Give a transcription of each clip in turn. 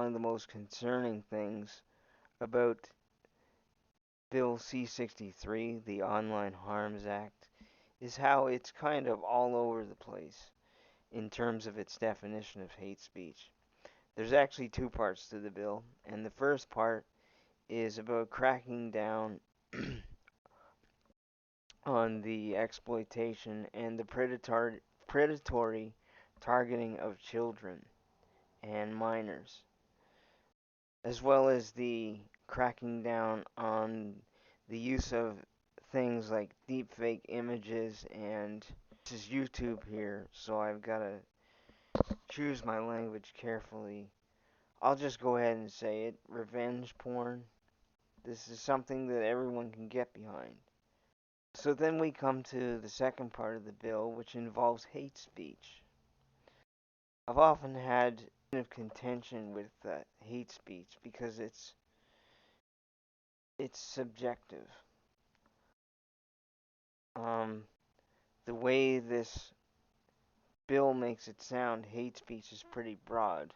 one of the most concerning things about Bill C63, the Online Harms Act, is how it's kind of all over the place in terms of its definition of hate speech. There's actually two parts to the bill, and the first part is about cracking down on the exploitation and the predatory targeting of children and minors, as well as the cracking down on the use of things like deepfake images. And this is YouTube here, so I've got to choose my language carefully. I'll just go ahead and say it. Revenge porn. This is something that everyone can get behind. So then we come to the second part of the bill, which involves hate speech. I've often had of contention with hate speech because it's subjective. The way this bill makes it sound, hate speech is pretty broad.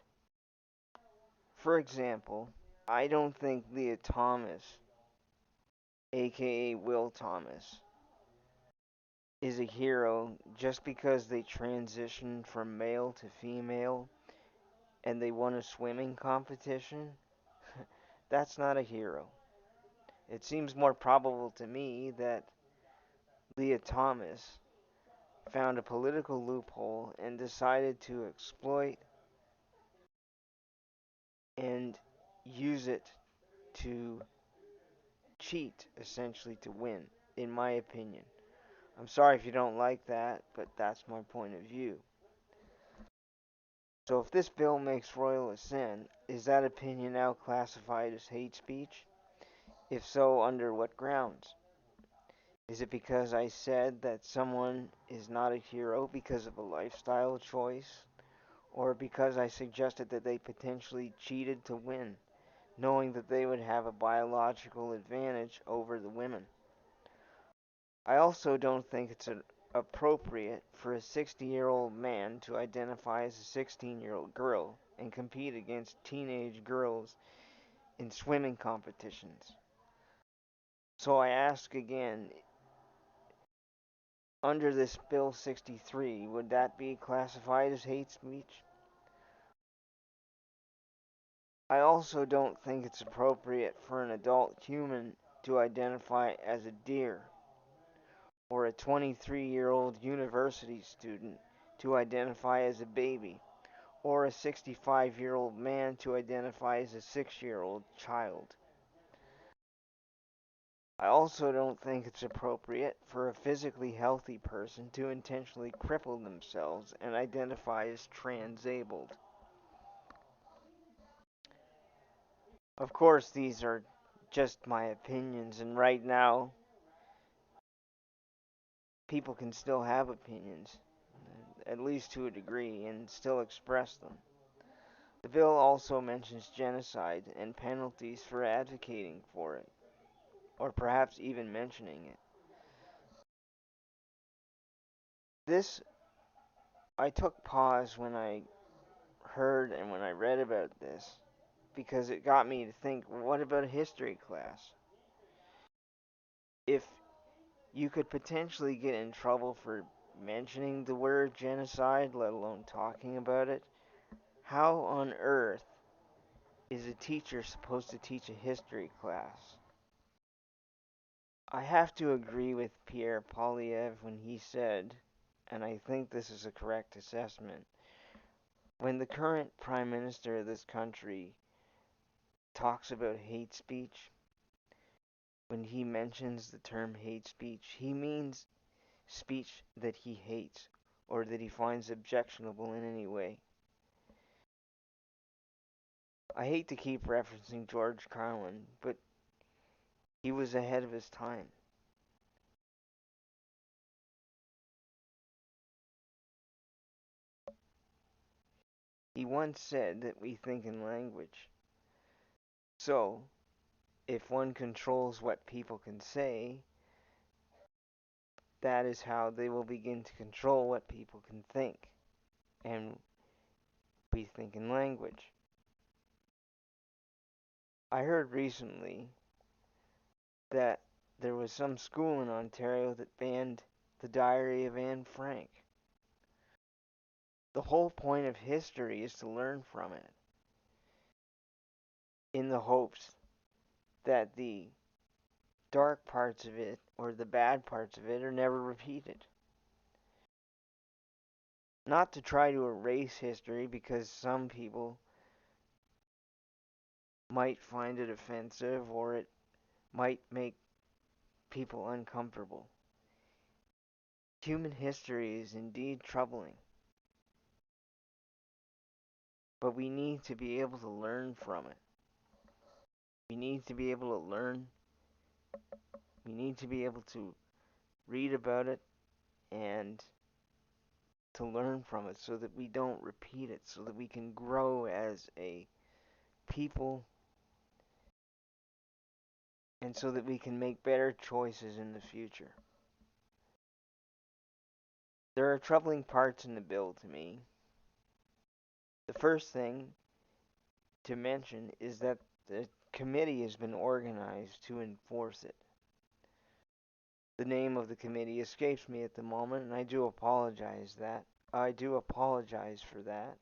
For example, I don't think Leah Thomas, aka Will Thomas, is a hero just because they transitioned from male to female and they won a swimming competition. That's not a hero. It seems more probable to me that Leah Thomas found a political loophole and decided to exploit and use it to cheat, essentially, to win, in my opinion. I'm sorry if you don't like that, but that's my point of view. So if this bill makes royal assent, is that opinion now classified as hate speech? If so, under what grounds? Is it because I said that someone is not a hero because of a lifestyle choice? Or because I suggested that they potentially cheated to win, knowing that they would have a biological advantage over the women? I also don't think it's appropriate for a 60-year-old man to identify as a 16-year-old girl and compete against teenage girls in swimming competitions. So I ask again, under this Bill 63, would that be classified as hate speech? I also don't think it's appropriate for an adult human to identify as a deer, or a 23-year-old university student to identify as a baby, or a 65-year-old man to identify as a 6-year-old child. I also don't think it's appropriate for a physically healthy person to intentionally cripple themselves and identify as transabled. Of course, these are just my opinions, and right now, people can still have opinions, at least to a degree, and still express them. The bill also mentions genocide and penalties for advocating for it, or perhaps even mentioning it. This, I took pause when I heard and when I read about this, because it got me to think, what about a history class? If you could potentially get in trouble for mentioning the word genocide, let alone talking about it, how on earth is a teacher supposed to teach a history class? I have to agree with Pierre Poilievre when he said, and I think this is a correct assessment, when the current Prime Minister of this country talks about hate speech, when he mentions the term hate speech, he means speech that he hates or that he finds objectionable in any way. I hate to keep referencing George Carlin, but he was ahead of his time. He once said that we think in language. So, if one controls what people can say, that is how they will begin to control what people can think. And we think in language. I heard recently that there was some school in Ontario that banned the Diary of Anne Frank. The whole point of history is to learn from it, in the hopes that the dark parts of it or the bad parts of it are never repeated. Not to try to erase history because some people might find it offensive or it might make people uncomfortable. Human history is indeed troubling, but we need to be able to learn from it. We need to be able to learn. We need to be able to read about it and to learn from it so that we don't repeat it, so that we can grow as a people and so that we can make better choices in the future. There are troubling parts in the bill to me. The first thing to mention is that the committee has been organized to enforce it. The name of the committee escapes me at the moment, and I do apologize for that.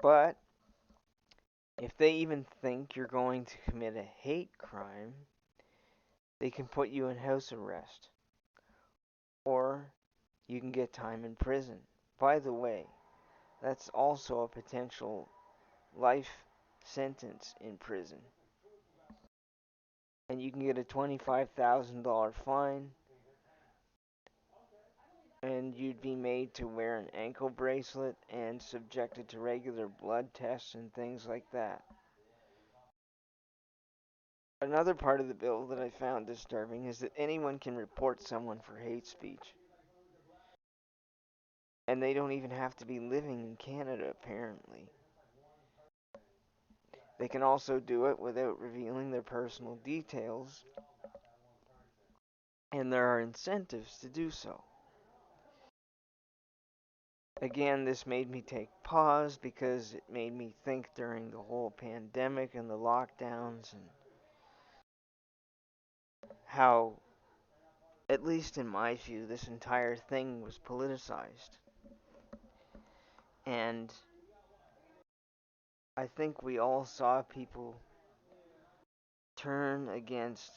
But if they even think you're going to commit a hate crime, they can put you in house arrest. Or you can get time in prison. By the way, that's also a potential life sentence in prison. And you can get a $25,000 fine, and you'd be made to wear an ankle bracelet and subjected to regular blood tests and things like that. Another part of the bill that I found disturbing is that anyone can report someone for hate speech. And they don't even have to be living in Canada, apparently. They can also do it without revealing their personal details, and there are incentives to do so. Again, this made me take pause because it made me think during the whole pandemic and the lockdowns and how, at least in my view, this entire thing was politicized. And I think we all saw people turn against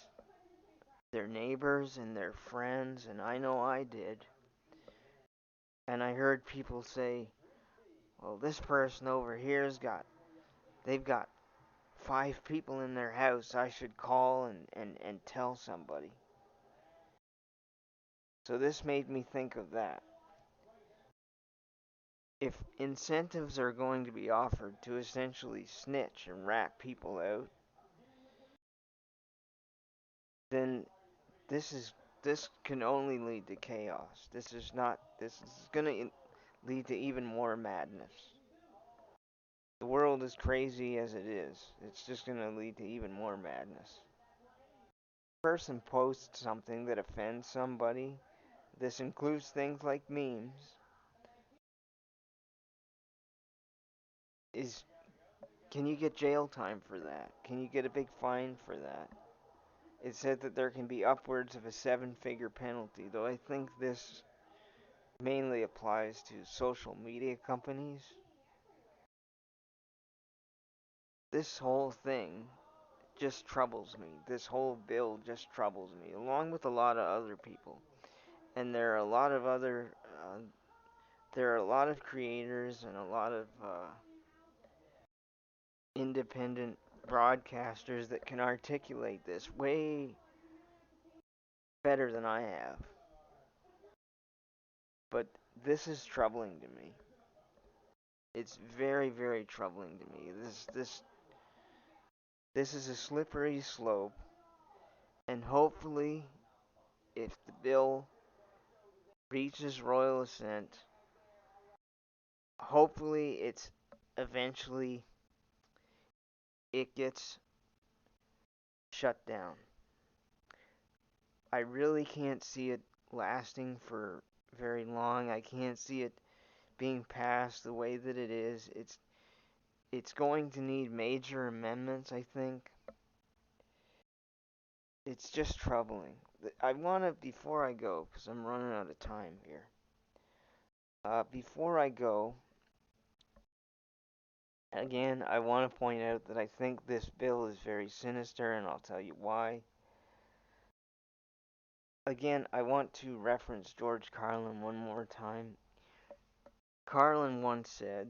their neighbors and their friends, and I know I did. And I heard people say, well, this person over they've got 5 people in their house. I should call and tell somebody. So this made me think of that. If incentives are going to be offered to essentially snitch and rat people out, then this can only lead to chaos. This is going to lead to even more madness. The world is crazy as it is. It's just going to lead to even more madness. If a person posts something that offends somebody, this includes things like memes, is can you get jail time for that? Can you get a big fine for that? It said that there can be upwards of a 7-figure penalty, though I think this mainly applies to social media companies. This whole thing just troubles me. This whole bill just troubles me, along with a lot of other people. And there are a lot of other, there are a lot of creators and a lot of independent broadcasters that can articulate this way better than I have. But this is troubling to me. It's very, very troubling to me. This is a slippery slope, and hopefully, if the bill reaches royal assent, hopefully it's eventually it gets shut down. I really can't see it lasting for very long. I can't see it being passed the way that it is. it's going to need major amendments, I think. It's just troubling. I want to, before I go, because I'm running out of time here. Before I go, again, I want to point out that I think this bill is very sinister, and I'll tell you why. Again, I want to reference George Carlin one more time. Carlin once said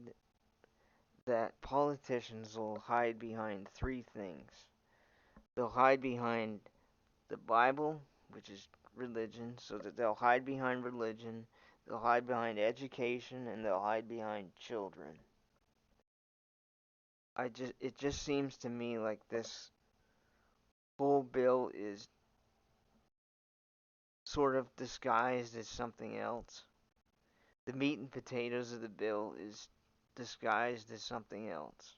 that politicians will hide behind three things. They'll hide behind the Bible, which is religion, so that they'll hide behind religion, they'll hide behind education, and they'll hide behind children. It just seems to me like this whole bill is sort of disguised as something else. The meat and potatoes of the bill is disguised as something else.